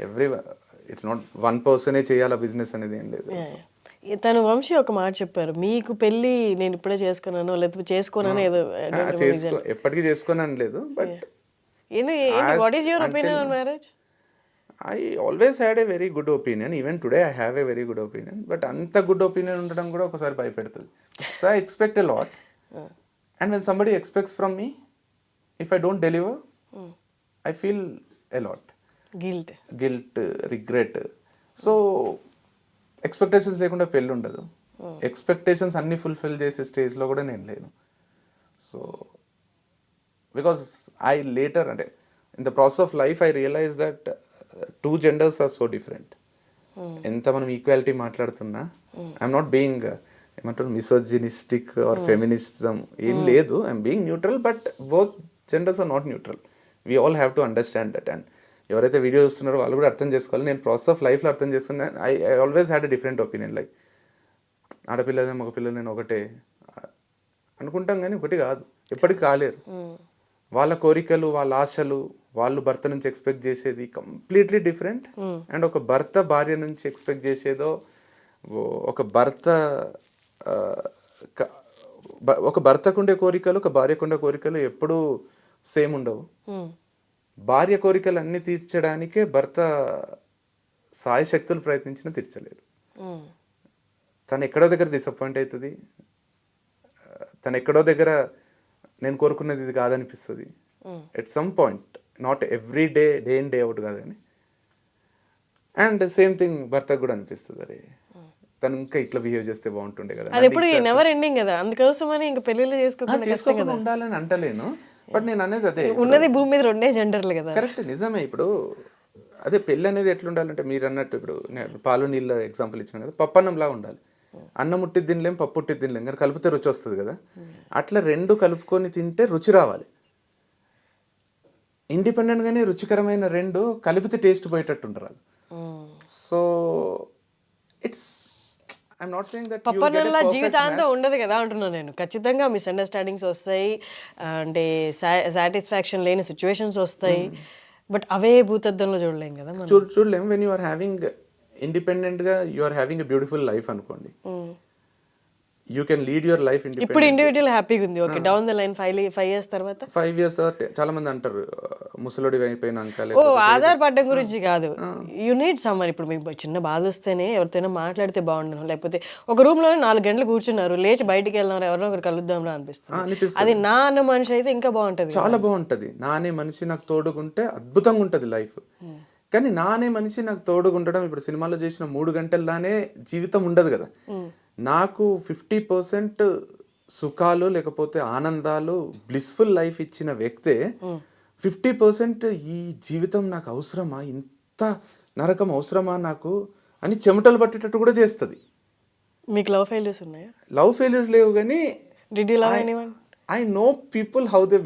Every it's not one పర్సనే చేయాలి business అనేది ఏం లేదు. తను వంశీ ఒక మాట చెప్పారు, మీకు పెళ్ళి నేను ఇప్పుడే చేసుకున్నాను లేకపోతే చేసుకోనని ఏదో ఎప్పటికీ చేసుకోనని లేదు, but what is your opinion on marriage? I always had a very good opinion. Even today I have a very good opinion. But anta good opinion ఉండడం కూడా ఒకసారి భయపెడుతుంది. So I expect a lot. And when somebody expects from me, if I don't deliver, I feel a lot. Guilt, regret. So expectations లేకుండా పెళ్ళి ఉండదు. Expectations అన్ని fulfil చేసే స్టేజ్లో కూడా నేను లేను. సో బికాస్ ఐ లేటర్ అంటే in the process of life I realise that two genders are so different. ఎంత మనం ఈక్వాలిటీ మాట్లాడుతున్నా, ఐఎమ్ నాట్ బీయింగ్ ఏమంటారు మిసోజినిస్టిక్ ఆర్ ఫెమినిజం ఏం లేదు, I'm being neutral, but both genders are not neutral. We all have to understand that. And ఎవరైతే video చూస్తున్నారో వాళ్ళు కూడా అర్థం చేసుకోవాలి. నేను ప్రాసెస్ ఆఫ్ లైఫ్లో అర్థం చేసుకున్నా. I always had a different opinion. Like ఆడపిల్లలు మగపిల్లలు నేను ఒకటే అనుకుంటాం కానీ ఒకటి కాదు, ఎప్పటికీ కాలేరు. వాళ్ళ కోరికలు, వాళ్ళ ఆశలు, వాళ్ళు భర్త నుంచి ఎక్స్పెక్ట్ చేసేది కంప్లీట్లీ డిఫరెంట్. అండ్ ఒక భర్త భార్య నుంచి ఎక్స్పెక్ట్ చేసేదో, ఒక భర్తకుండే కోరికలు ఒక భార్యకుండే కోరికలు ఎప్పుడూ సేమ్ ఉండవు. భార్య కోరికలు అన్ని తీర్చడానికే భర్త సాయి శక్తులు ప్రయత్నించినా తీర్చలేరు. తను ఎక్కడో దగ్గర డిసప్పాయింట్ అవుతుంది, తను ఎక్కడో దగ్గర నేను కోరుకున్నది ఇది కాదనిపిస్తుంది. At some point, not every day in day out కాదు కానీ. అండ్ సేమ్ థింగ్ భర్తకు కూడా అనిపిస్తుంది, అరే తను ఇంకా ఇట్లా బిహేవ్ చేస్తే బాగుంటుండే కదా. అది ఎప్పుడు నెవర్ ఎండింగ్ కదా, అందుకోసమని ఇంకా పెళ్ళిళ్ళు చేసుకోకుండా ఉండాలని అంటలేను, బట్ నేను అనేది అదే, ఉన్నది భూమి మీద రెండే జెండర్లు కదా. కరెక్ట్, నిజమే. ఇప్పుడు అదే పెళ్ళి అనేది ఎట్లుండాలంటే మీరు అన్నట్టు, ఇప్పుడు నేను పాలు నీళ్ళ ఎగ్జాంపుల్ ఇచ్చాను కదా, పప్పన్నంలా ఉండాలి. అన్నం ముట్టి తినలేం, పప్పు ఉట్టి తినలేం, కానీ కలిపితే రుచి వస్తుంది కదా. అట్లా రెండు కలుపుకొని తింటే రుచి రావాలి. ఇండిపెండెంట్గానే రుచికరమైన రెండు కలిపితే టేస్ట్ పోయేటట్టు ఉండరాదు. So it's I'm not saying that పప్పన్నంలా జీవితాంతం ఉండదు కదా అంటున్నాను నేను. ఖచ్చితంగా మిస్అండర్స్టాండింగ్స్ వస్తాయి, అంటే సాటిస్ఫాక్షన్ లేని సిచ్యువేషన్స్ వస్తాయి, బట్ అవే భూతద్దంలో చూడలేం కదా, చూడలేం. వెన్ యూ ఆర్ హ్యావింగ్ ఇండిపెండెంట్గా you are having a beautiful life అనుకోండి, you can lead your life independent. ఇప్పుడు ఇండివిజువల్ హ్యాపీగా ఉంది, okay, down the line 5 years తర్వాత 5 years చాలా మంది అంటారు ముసలోడి అయిపోయినాక. ఓ ఆధారపడడం గురించి కాదు, యూ నీడ్ సమ్మర్. ఇప్పుడు మీకు చిన్న బాధ వస్తేనే ఎవరితోనైనా మాట్లాడితే బాగుండను, లేకపోతే ఒక రూమ్ లోనే 4 గంటలు కూర్చున్నారు, లేచి బయటికి వెళ్దాం, ఎవరినో ఒకరు కలుద్దాం అనిపిస్తుంది. అది నా అన్న మనిషి అయితే ఇంకా బాగుంటది, చాలా బాగుంటది. నా అనే మనిషి నాకు తోడుగుంటే అద్భుతంగా ఉంటది లైఫ్. కానీ నా అనే మనిషి నాకు తోడుగుండడం, ఇప్పుడు సినిమాలో చేసిన 3 గంటల్లానే జీవితం ఉండదు కదా. నాకు 50% సుఖాలు లేకపోతే ఆనందాలు, బ్లిస్ఫుల్ లైఫ్ ఇచ్చిన వ్యక్తే 50% ఈ జీవితం నాకు అవసరమా, ఇంత నరకం అవసరమా నాకు అని చెమటలు పట్టేటట్టు కూడా చేస్తుంది. మీకు లవ్ ఫెయిల్యూర్స్ ఉన్నాయా? లవ్ ఫెయిల్యూర్స్ లేవు, కానీ did you love anyone? I know people how they